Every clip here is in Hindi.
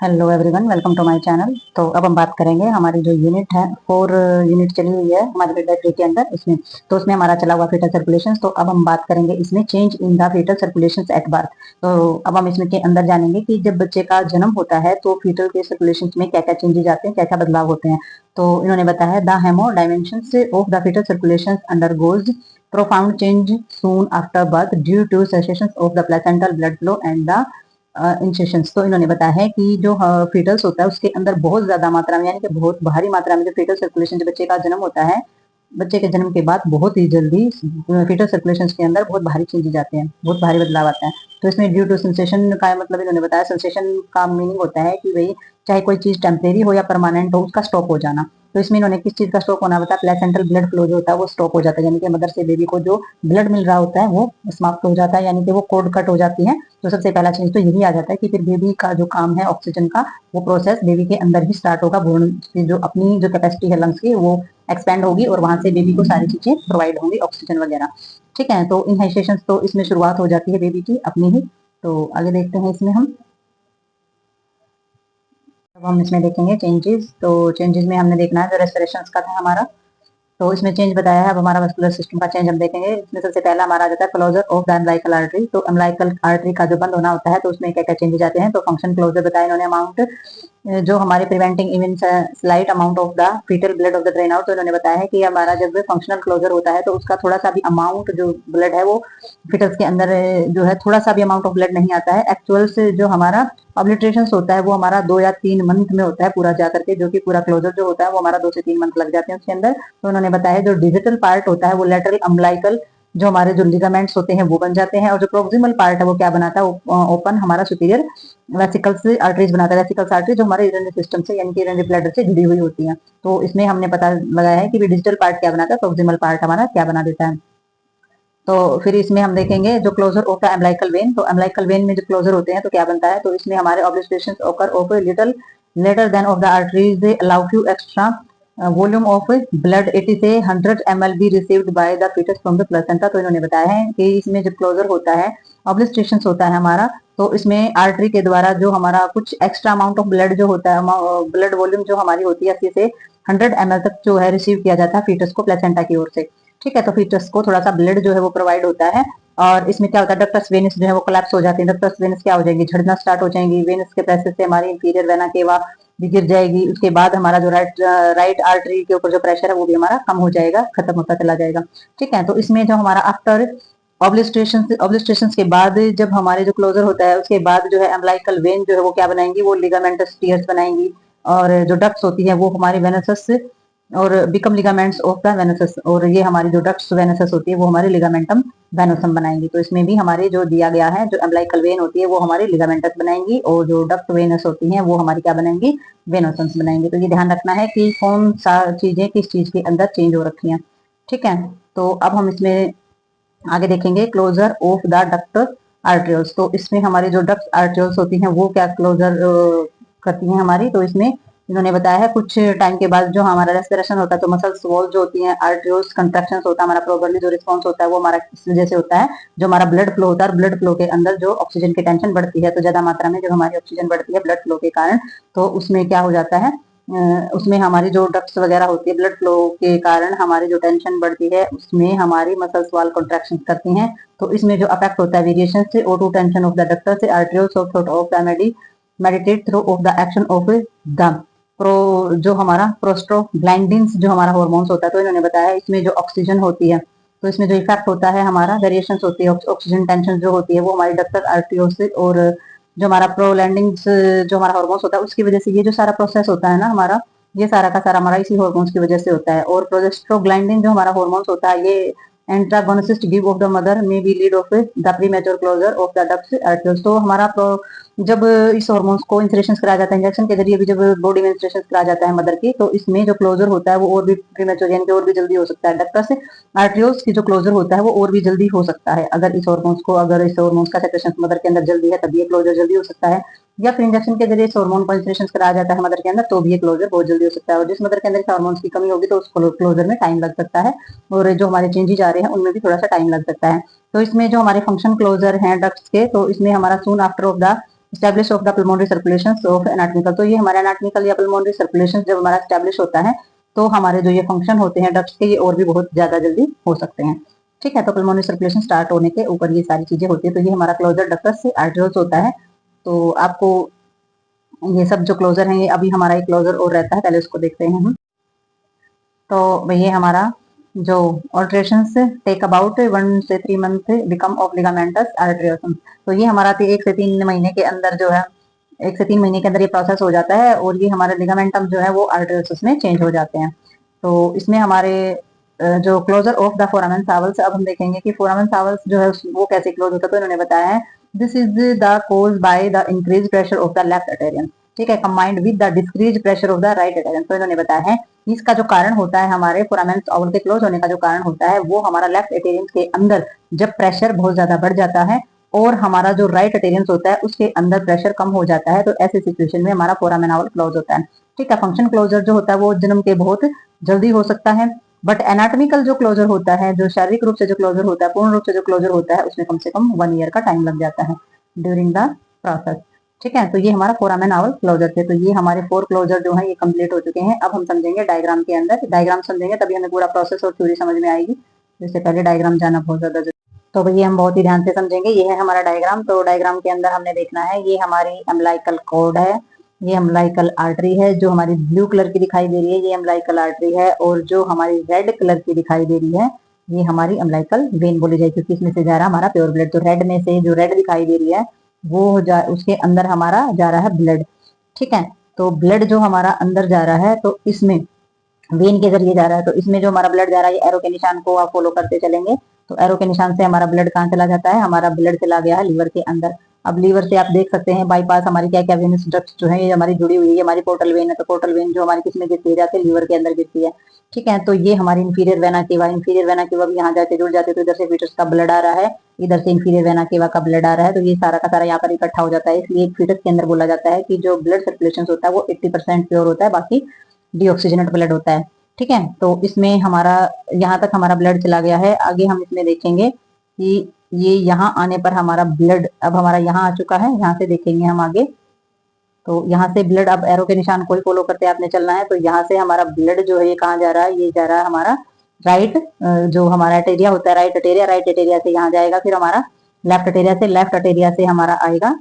Hello everyone, welcome to my channel. तो अब हम बात करेंगे हमारी जो यूनिट है 4 यूनिट चली हुई है हमारे फीटल ट्री के अंदर। इसमें तो उसमें हमारा चला हुआ फीटल सर्कुलेशन। तो अब हम बात करेंगे इसमें change in the fetal circulation at birth. तो अब हम इसमें के अंदर जानेंगे कि जब बच्चे का जन्म होता है तो फीटल के सर्कुलेशन में क्या क्या चेंजेस आते हैं, क्या क्या बदलाव होते हैं। तो इन्होंने बताया the haemodynamics of the fetal circulation undergoes profound change soon after birth due to cessations of the placental blood flow and the इंसेशंस। तो इन्होंने बताया है कि जो फीटल्स होता है उसके अंदर बहुत ज्यादा मात्रा में यानी कि बहुत भारी मात्रा में जो फीटल सर्कुलेशन जब बच्चे का जन्म होता है, बच्चे के जन्म के बाद बहुत ही जल्दी फीटल सर्कुलेशन के अंदर बहुत भारी चेंजेस आते हैं, बहुत भारी बदलाव आता है। तो इसमें ड्यू टू सेंसेशन का मतलब इन्होंने बताया, सेंसेशन का मीनिंग होता है कि भाई चाहे कोई चीज टेम्परेरी हो या परमानेंट हो, उसका स्टॉप हो जाना। तो इसमें इन्होंने किस चीज का स्टॉप होना बताया, प्लेसेंटल ब्लड फ्लो जो होता है वो स्टॉप हो जाता है, यानी कि मदर से बेबी को जो ब्लड मिल रहा होता है वो समाप्त हो जाता है, यानी कि वो कोड कट हो जाती है। तो सबसे पहला चीज तो यही आ जाता है कि फिर बेबी का जो काम है ऑक्सीजन का, वो प्रोसेस बेबी के अंदर ही स्टार्ट होगा। भ्रूण की जो अपनी जो कैपेसिटी है लंग्स की वो एक्सपेंड होगी और वहां से बेबी को सारी चीजें प्रोवाइड होंगी, ऑक्सीजन वगैरह। ठीक है, तो इनहेलेशन तो इसमें शुरुआत हो जाती है बेबी की अपनी ही। तो आगे देखते हैं इसमें हम इसमें देखेंगे चेंजेस। तो चेंजेस में हमने देखना है जो रेस्पिरेशन का था हमारा, तो इसमें चेंज बताया है। अब हमारा मस्कुलर सिस्टम का चेंज हम देखेंगे। इसमें सबसे पहला हमारा आ जाता है closure of the umbilical artery. तो अम्बिलिकल आर्टरी का जो बंद होना होता है तो उसमें क्या क्या चेंजेस आते हैं। तो फंक्शन क्लोजर बताया इन्होंने, अमाउंट जो हमारे preventing even slight amount of the fetal blood of the drain out. तो इन्होंने बताया है कि हमारा जब फंक्शनल क्लोजर होता है तो उसका थोड़ा सा भी अमाउंट जो ब्लड है वो फीटल्स के अंदर जो है थोड़ा सा भी अमाउंट ऑफ ब्लड नहीं आता है। एक्चुअल से जो हमारा ऑब्लिट्रेशन होता है वो हमारा 2 या 3 मंथ में होता है पूरा जाकर के, जो कि पूरा क्लोजर जो होता है वो हमारा 2 से 3 मंथ लग जाते हैं उसके अंदर। तो उन्होंने बताया जो डिजिटल पार्ट होता है वो लेटरल अम्बिलिकल जो हमारे जो लिगामेंट्स होते हैं वो बन जाते हैं, और जो प्रोक्सिमल पार्ट है वो क्या बनाता है, ओपन हमारा सुपीरियर वेसिकल्स आर्टरीज बनाता है। वेसिकल्स आर्टरी जो हमारे यूरिनरी सिस्टम से यानी कि यूरिनरी ब्लैडर से जुड़ी हुई होती है। तो इसमें हमने पता लगाया है कि डिजिटल पार्ट क्या बनाता है, प्रोक्सिमल पार्ट हमारा क्या बना देता है। तो फिर इसमें हम देखेंगे जो closure of the umbilical vein. तो एम्बिलिकल वेन में जो क्लोजर होते हैं तो क्या बनता है, तो इसमें हमारे obliteration occur of little later then of the arteries they allow few extra volume of blood 80 से 100 ml be received by the foetus from the placenta. तो इन्होंने बताया है कि इसमें जब क्लोजर होता है, ऑब्लिस्ट्रेशन होता है हमारा, तो इसमें आर्टरी के द्वारा जो हमारा कुछ एक्स्ट्रा अमाउंट ऑफ ब्लड जो होता है, ब्लड वॉल्यूम जो हमारी होती है 80 से 100 ml तक जो है रिसीव किया जाता है फीटस को प्लेसेंटा की ओर से। ठीक है, तो फीटस को थोड़ा सा ब्लड जो है वो प्रोवाइड होता है। और इसमें क्या होता है, डक्टस वेनस जो है वो कोलैप्स हो जाती है। डक्टस वेनस क्या हो जाएंगी, झड़ना स्टार्ट हो जाएंगी। वेनस के प्रेशर से हमारी इंफीरियर वेना केवा भी गिर जाएगी। उसके बाद हमारा जो राइट आर्टरी के ऊपर जो प्रेशर है वो भी हमारा कम हो जाएगा, खत्म होता चला जाएगा। ठीक है, तो इसमें जो हमारा आफ्टर ऑब्लिस्ट्रेशन के बाद जब हमारे जो क्लोजर होता है उसके बाद जो है एम्बिलिकल वेन जो है वो क्या बनाएंगी, वो लिगामेंटस टीयर्स बनाएंगी। और जो डक्ट्स होती है वो हमारी वेनसस और बिकम लिगामेंट्स ऑफ द वेनसस, और ये हमारी जो डक्ट्स वेनसस होती है वो हमारी लिगामेंटम वेनोसम बनाएंगी। तो इसमें भी हमारे जो दिया गया है, जो एम्बिलिकल वेन होती है वो हमारी लिगामेंटस बनाएंगी, और जो डक्ट वेनस होती हैं वो हमारी क्या बनाएंगी, वेनोसम्स बनाएंगी। तो ये ध्यान रखना है कि कौन सा चीजें किस चीज के अंदर चेंज हो रखी हैं। ठीक है, तो अब हम इसमें आगे देखेंगे closure of the duct arterioles. तो इसमें हमारी जो डक्ट आर्ट्रियोल्स होती हैं वो क्या क्लोजर करती हैं हमारी। तो इसमें इन्होंने बताया है कुछ टाइम के बाद जो हमारा रेस्पिरेशन होता है तो मसल्स वॉल जो होती हैं, आर्ट्रियोल्स कंट्रैक्शंस होता है हमारा, प्रोबरली जो रिस्पॉन्स होता है वो हमारा इस वजह से होता है, जो हमारा ब्लड फ्लो होता है। ब्लड फ्लो के अंदर जो ऑक्सीजन की टेंशन बढ़ती है, तो ज्यादा मात्रा में जब हमारी ऑक्सीजन बढ़ती है ब्लड फ्लो के कारण, तो उसमें क्या हो जाता है, उसमें हमारी जो डक्ट्स वगैरह होती है ब्लड फ्लो के कारण हमारी जो टेंशन बढ़ती है उसमें हमारी मसल्स वाल कॉन्ट्रैक्शन करती हैं। तो इसमें जो अफेक्ट होता है वेरिएशन से O two tension of the ductus से arterioles of throat of the meditate through of the action of the pro जो हमारा प्रोस्टोग्लैंडिन्स जो हमारा हार्मोन्स होता है। तो इन्होंने बताया है इसमें जो ऑक्सीजन होती है, तो इसमें जो इफेक्ट होता है हमारा वेरिएशन होती है ऑक्सीजन टेंशन जो होती है वो हमारी डक्टर आर्ट्रियोल से, और जो हमारा प्रोलैंडिंग्स जो हमारा हार्मोन्स होता है उसकी वजह से ये जो सारा प्रोसेस होता है ना हमारा, ये सारा का सारा हमारा इसी हार्मोन्स की वजह से होता है। और प्रोजेस्ट्रोग्लैंडिन जो हमारा हार्मोन्स होता है ये antagonist give of the mother may be lead of the premature closure of the ducts arterioles. तो हमारा जब इस हार्मोन्स को इंसुलेशन कराया जाता है इंजेक्शन के जरिए भी, जब बॉडी में इंसुलेशन कराया जाता है मदर की, तो इसमें जो क्लोजर होता है वो और भी प्रीमेच्योर यानी कि और भी जल्दी हो सकता है। डक्टर से आर्ट्रियोल्स की जो क्लोजर होता है वो और भी जल्दी हो सकता है। अगर इस हार्मोन्स का सेक्रेशन मदर के अंदर जल्दी है तब ये क्लोजर जल्दी हो सकता है, या फिर इंजेक्शन के जरिए इस हार्मोन को इंसुलेशन कराया जाता है मदर के अंदर तो भी ये क्लोजर बहुत जल्दी हो सकता है। और जिस मदर के अंदर इस हार्मोन्स की कमी होगी तो उस क्लोजर में टाइम लग सकता है, और जो हमारे चेंजेस आ रहे हैं उनमें भी थोड़ा सा टाइम लग सकता है। तो इसमें जो हमारे फंक्शन क्लोजर हैं डक्ट्स के, तो इसमें हमारा soon after of the establish of the pulmonary circulation of anatomical, तो ये हमारा एनाटॉमिकल या पल्मोनरी सर्कुलेशन जब हमारा स्टैब्लिश होता है तो हमारे जो ये फंक्शन होते हैं डक्ट्स के, ये और भी बहुत ज्यादा जल्दी हो सकते हैं। ठीक है, तो पल्मोनरी सर्कुलेशन स्टार्ट होने के ऊपर ये सारी चीजें होती है। तो ये हमारा क्लोजर डक्टस से आर्टरियोल्स होता है। तो आपको ये सब जो क्लोजर है, ये अभी हमारा एक क्लोजर और रहता है, पहले उसको देखते हैं हम। तो ये हमारा जो ऑल्ट्रेशंस टेक अबाउट 1 से 3 मंथ बिकम ऑफ लिगामेंटस आर्टरियोसम, तो ये हमारा 1 से 3 महीने के अंदर जो है, 1 से 3 महीने के अंदर ये प्रोसेस हो जाता है और ये हमारे लिगामेंटम जो है वो आर्टरियोसस में चेंज हो जाते हैं। तो इसमें हमारे जो क्लोजर ऑफ द फोरामेन सावल्स, अब हम देखेंगे कि फोरामेन सावल्स जो है वो कैसे क्लोज होता है। तो इन्होंने बताया है this is the cause by the increase pressure of the left atrium, ठीक है, combined with the decrease pressure of the right atrium. तो इन्होंने बताया है इसका जो कारण होता है, हमारे फोरामेन सावल के क्लोज होने का जो कारण होता है, वो हमारा लेफ्ट अटेरियन के अंदर जब प्रेशर बहुत ज्यादा बढ़ जाता है और हमारा जो राइट अटेरियंस होता है उसके अंदर प्रेशर कम हो जाता है, तो ऐसी सिचुएशन में हमारा फोरामेन सावल क्लोज होता है। ठीक है, फंक्शन क्लोजर जो होता है वो जन्म के बहुत जल्दी हो सकता है, बट एनाटॉमिकल जो क्लोजर होता है, जो शारीरिक रूप से जो क्लोजर होता है, पूर्ण रूप से जो क्लोजर होता है, उसमें कम से कम 1 ईयर का टाइम लग जाता है ड्यूरिंग द प्रोसेस। ठीक है, तो ये हमारा फोरामेन सावल क्लोजर थे। तो ये हमारे 4 क्लोजर जो है ये कंप्लीट हो चुके हैं। अब हम समझेंगे डायग्राम के अंदर, डायग्राम समझेंगे तभी हमें पूरा प्रोसेस और थ्योरी समझ में आएगी, इससे पहले डायग्राम जाना बहुत ज्यादा जरूरी। तो भैया हम बहुत ही ध्यान से समझेंगे। ये है हमारा डायग्राम। तो डायग्राम के अंदर हमने देखना है, ये हमारी अम्बिलिकल कॉर्ड है, ये अम्बिलिकल आर्टरी है जो हमारी ब्लू कलर की दिखाई दे रही है, ये अम्बिलिकल आर्टरी है। और जो हमारी रेड कलर की दिखाई दे रही है, ये हमारी अम्बिलिकल वेन बोली जाएगी, क्योंकि इसमें से जा रहा है हमारा प्योर ब्लड। तो रेड में से जो रेड दिखाई दे रही है वो उसके अंदर हमारा जा रहा है ब्लड। ठीक है, तो ब्लड जो हमारा अंदर जा रहा है, तो इसमें वेन के जरिए जा रहा है। तो इसमें जो हमारा ब्लड जा रहा है, एरो के निशान को आप फॉलो करते चलेंगे, तो एरो के निशान से हमारा ब्लड कहाँ चला जाता है, हमारा ब्लड चला गया है लीवर के अंदर। अब लीवर से आप देख सकते हैं बाईपास हमारी क्या क्या वेनस डक्ट्स जो है ये हमारी जुड़ी हुई है, हमारी पोर्टल वेन है। तो पोर्टल वेन जो हमारी किसमें गिरती है, जाते लीवर के अंदर गिरती है। ठीक है, तो ये हमारी inferior vena cava, inferior vena cava भी यहाँ जाके जुड़ जाते, तो इधर से फीटस का ब्लड आ रहा है, इधर से इंफीरियर वेना केवा का ब्लड आ रहा है, तो ये सारा का सारा यहाँ पर इकट्ठा हो जाता है। इसलिए फीटस के अंदर बोला जाता है कि जो ब्लड सर्कुलेशन होता है वो 80% प्योर होता है, बाकी डीऑक्सीजनेट ब्लड होता है। ठीक है, तो इसमें हमारा यहाँ तक हमारा ब्लड चला गया है। आगे हम इसमें देखेंगे कि ये यहाँ आने पर हमारा ब्लड अब हमारा यहाँ आ चुका है, यहाँ से देखेंगे हम आगे। तो यहाँ से ब्लड, अब एरो के निशान को ही फॉलो करते आपने चलना है। तो यहाँ से हमारा ब्लड जो है ये कहाँ जा रहा है, ये जा रहा है हमारा राइट, जो हमारा अटेरिया होता है राइट अटेरिया, राइट अटेरिया से यहाँ जाएगा, फिर हमारा लेफ्ट अटेरिया से, लेफ्ट अटेरिया से हमारा आएगा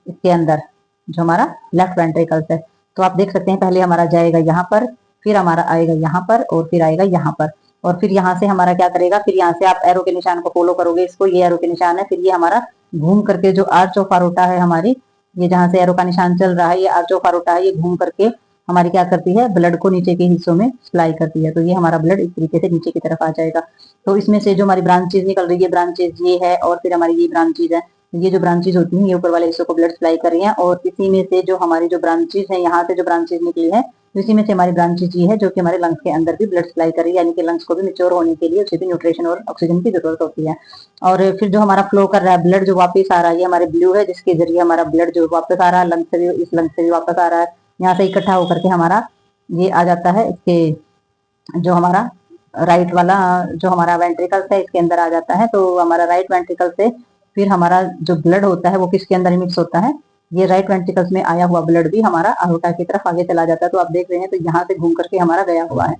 इसके अंदर जो हमारा लेफ्ट वेंट्रिकल्स है। तो आप देख सकते हैं पहले हमारा जाएगा यहाँ पर, फिर हमारा आएगा यहाँ पर और फिर आएगा यहाँ पर, और फिर यहाँ से हमारा क्या करेगा, फिर यहाँ से आप एरो के निशान को फॉलो करोगे इसको, ये एरो के निशान है, फिर ये हमारा घूम करके जो आर्च ऑफ अरोटा है हमारी, ये जहां से एरो का निशान चल रहा है, ये आर्च ऑफ अरोटा है, ये घूम करके हमारी क्या करती है, ब्लड को नीचे के हिस्सों में सप्लाई करती है। तो ये हमारा ब्लड इस तरीके से नीचे की तरफ आ जाएगा। तो इसमें से जो हमारी ब्रांचेज निकल रही है, ब्रांचेज ये है और फिर हमारी ये ब्रांचेज है। ये जो ब्रांचेज होती हैं ये ऊपर वाले हिस्सों को ब्लड सप्लाई कर रही हैं, और इसी में से जो हमारी जो ब्रांचेज है, यहाँ से जो ब्रांचेज निकली है, इसी में से हमारी ब्रांचेज ये है जो कि हमारे लंग्स के अंदर भी ब्लड सप्लाई कर रही है, यानी कि लंग्स को भी मेच्योर होने के लिए उसे भी न्यूट्रिशन और ऑक्सीजन की जरूरत होती है। और फिर जो हमारा फ्लो कर रहा है ब्लड जो वापस आ रहा है, ये हमारे ब्लू है जिसके जरिए हमारा ब्लड जो वापस आ रहा है लंग से भी, इस लंग से भी वापस आ रहा है, यहाँ से इकट्ठा होकर के हमारा ये आ जाता है इसके जो हमारा राइट वाला जो हमारा वेंट्रिकल्स है इसके अंदर आ जाता है। तो हमारा राइट वेंट्रिकल से फिर हमारा जो ब्लड होता है वो किसके अंदर मिक्स होता है, ये राइट वेंट्रिकल्स में आया हुआ ब्लड भी हमारा अरोटा की तरफ आगे चला जाता है। तो आप देख रहे हैं, तो यहाँ से घूम करके हमारा गया हुआ है।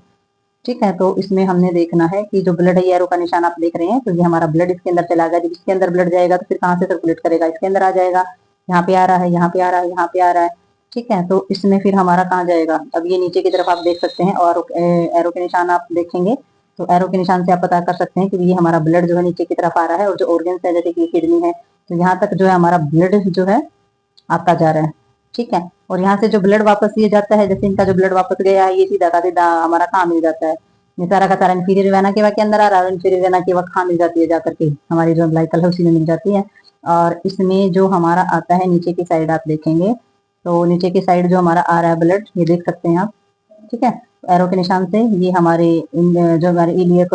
ठीक है, तो इसमें हमने देखना है कि जो ब्लड है, ये एरो का निशान आप देख रहे हैं, तो ये हमारा ब्लड इसके अंदर चला गया। जब इसके अंदर ब्लड जाएगा तो फिर कहाँ से सर्कुलेट करेगा, इसके अंदर आ जाएगा, यहाँ पे आ रहा है, यहाँ पे आ रहा है, यहाँ पे आ रहा है। ठीक है, तो इसमें फिर हमारा कहाँ जाएगा, अब ये नीचे की तरफ आप देख सकते हैं, और एरो के निशान आप देखेंगे तो एरो के निशान से आप पता कर सकते हैं कि ये हमारा ब्लड जो है नीचे की तरफ आ रहा है, और जो ऑर्गन्स है जैसे कि किडनी है, तो यहाँ तक जो है हमारा ब्लड जो है आता जा रहा है। ठीक है, और यहाँ से जो ब्लड वापस ये जाता है, जैसे इनका जो ब्लड वापस गया है, ये सीधा का सीधा हमारा कहाँ मिल जाता है, ये सारा का सारा इंफीरियर वेना केवा के अंदर आ रहा है, इंफीरियर वेना केवा कहाँ मिल जाती है, जाकर के हमारी जो अम्बिलिकल है उसी में मिल जाती है। और इसमें जो हमारा आता है नीचे की साइड आप देखेंगे, तो नीचे की साइड जो हमारा आ रहा है ब्लड, ये देख सकते हैं आप। ठीक है, एरो के निशान से ये हमारे जो हमारे इलियक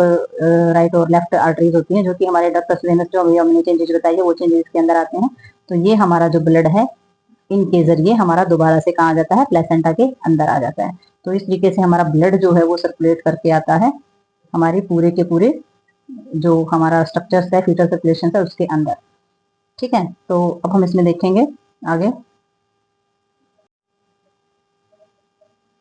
राइट और लेफ्ट आर्टरीज होती हैं, जो कि हमारे डक्टस वेनस जो अभी हमने चेंजेस बताई है वो चेंजेस के अंदर आते हैं। तो ये हमारा जो ब्लड है इनके जरिए हमारा दोबारा से कहाँ आ जाता है, प्लेसेंटा के अंदर आ जाता है। तो इस तरीके से हमारा ब्लड जो है वो सर्कुलेट करके आता है हमारे पूरे के पूरे जो हमारा स्ट्रक्चर्स है फीटल सर्कुलेशन है उसके अंदर। ठीक है, तो अब हम इसमें देखेंगे आगे।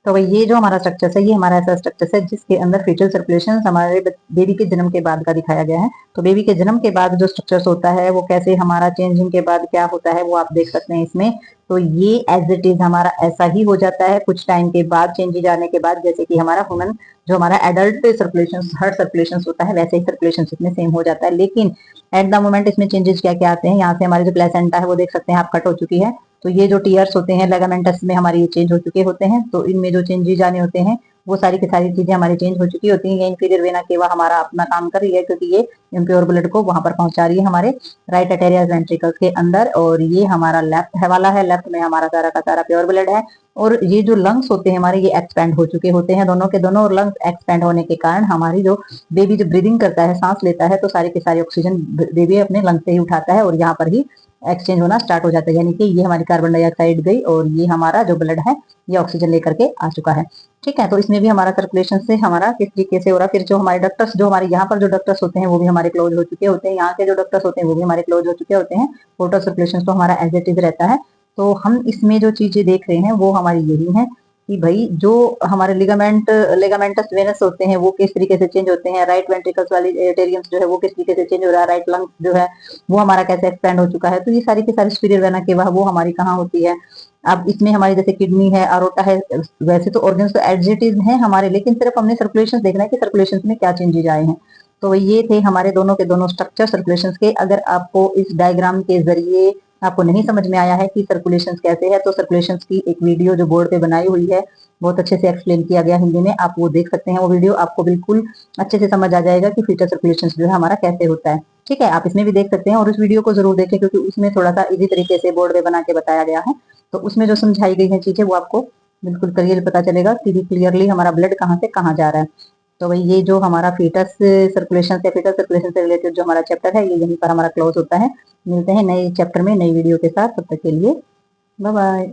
तो भाई ये जो हमारा स्ट्रक्चर है, ये हमारा ऐसा स्ट्रक्चर है जिसके अंदर फीटल सर्कुलेशन हमारे बेबी के जन्म के बाद का दिखाया गया है। तो बेबी के जन्म के बाद जो स्ट्रक्चर्स होता है वो कैसे हमारा चेंजिंग के बाद क्या होता है वो आप देख सकते हैं इसमें। तो ये एज इट इज हमारा ऐसा ही हो जाता है कुछ टाइम के बाद, चेंजेज आने के बाद, जैसे कि हमारा ह्यूमन जो हमारा एडल्ट सर्कुलेशन हार्ट सर्कुलेशन होता है वैसे ही सर्कुलेशन इसमें सेम हो जाता है। लेकिन एट द मोमेंट इसमें चेंजेस क्या क्या आते हैं, यहाँ से हमारी जो प्लेसेंटा है वो देख सकते हैं आप कट हो चुकी है। तो ये जो टीयर्स होते हैं लेगामेंटस में हमारे ये चेंज हो चुके होते हैं। तो इनमें जो चेंजेज आने होते हैं वो सारी की सारी चीजें हमारी चेंज हो चुकी होती हैं। ये इंफीरियर वेना केवा हमारा अपना काम कर रही है क्योंकि ये इम्प्योर ब्लड को वहां पर पहुंचा रही है हमारे राइट एटेरियल वेंट्रिकल्स के अंदर। और ये हमारा लेफ्ट है वाला है, लेफ्ट में हमारा सारा का सारा प्योर ब्लड है। और ये जो लंग्स होते हैं हमारे ये एक्सपेंड हो चुके होते हैं दोनों के दोनों, और लंग्स एक्सपेंड होने के कारण हमारी जो बेबी जो ब्रीदिंग करता है सांस लेता है तो सारी की सारी ऑक्सीजन बेबी अपने लंग से ही उठाता है और यहाँ पर ही एक्सचेंज होना स्टार्ट हो जाता है। यानी कि ये हमारी कार्बन डाइऑक्साइड गई और ये हमारा जो ब्लड है ये ऑक्सीजन लेकर के आ चुका है। ठीक है, तो इसमें भी हमारा सर्कुलेशन से हमारा किस तरीके से हो रहा है। फिर जो हमारे डक्टर्स जो हमारे यहाँ पर जो डक्टर्स होते हैं वो भी हमारे क्लोज हो चुके होते हैं, यहाँ के जो डक्टर्स होते हैं वो भी हमारे क्लोज हो चुके होते हैं। पोर्टल सर्कुलेशन तो हमारा एज इट इज रहता है। तो हम इसमें जो चीजें देख रहे हैं वो हमारी यही है कि भाई जो हमारे लिगामेंटस वेनस होते हैं वो किस तरीके से चेंज होते हैं, राइट वेंट्रिकल्स वाली एटेरियम्स जो है वो किस तरीके से चेंज हो रहा है, राइट लंग जो है वो हमारा कैसे एक्सपेंड हो चुका है। तो ये सारी की सारी सुपीरियर वेना केवा वो हमारी कहाँ होती है। अब इसमें हमारी जैसे किडनी है, अरोटा है, वैसे तो ऑर्गन्स तो एज इट इज है हमारे, लेकिन सिर्फ हमने सर्कुलेशन देखना है कि सर्कुलेशन में क्या चेंजेज आए हैं। तो ये थे हमारे दोनों के दोनों स्ट्रक्चर सर्कुलेशन के। अगर आपको इस डायग्राम के जरिए आपको नहीं समझ में आया है कि सर्कुलेशन कैसे है तो सर्कुलेशन की एक वीडियो जो बोर्ड पे बनाई हुई है बहुत अच्छे से एक्सप्लेन किया गया हिंदी में, आप वो देख सकते हैं। वो वीडियो आपको बिल्कुल अच्छे से समझ आ जाएगा कि फीटल सर्कुलेशन जो है हमारा कैसे होता है। ठीक है, आप इसमें भी देख सकते हैं और उस वीडियो को जरूर देखें क्योंकि उसमें थोड़ा सा इजी तरीके से बोर्ड पे बना के बताया गया है। तो उसमें जो समझाई गई है चीजें वो आपको बिल्कुल क्लियर पता चलेगा कि क्लियरली हमारा ब्लड कहाँ से कहाँ जा रहा है। तो भाई ये जो हमारा फीटस सर्कुलेशन से फीटल सर्कुलेशन से रिलेटेड जो हमारा चैप्टर है ये यहीं पर हमारा क्लोज होता है। मिलते हैं नए चैप्टर में नई वीडियो के साथ, तब तक के लिए बाय बाय।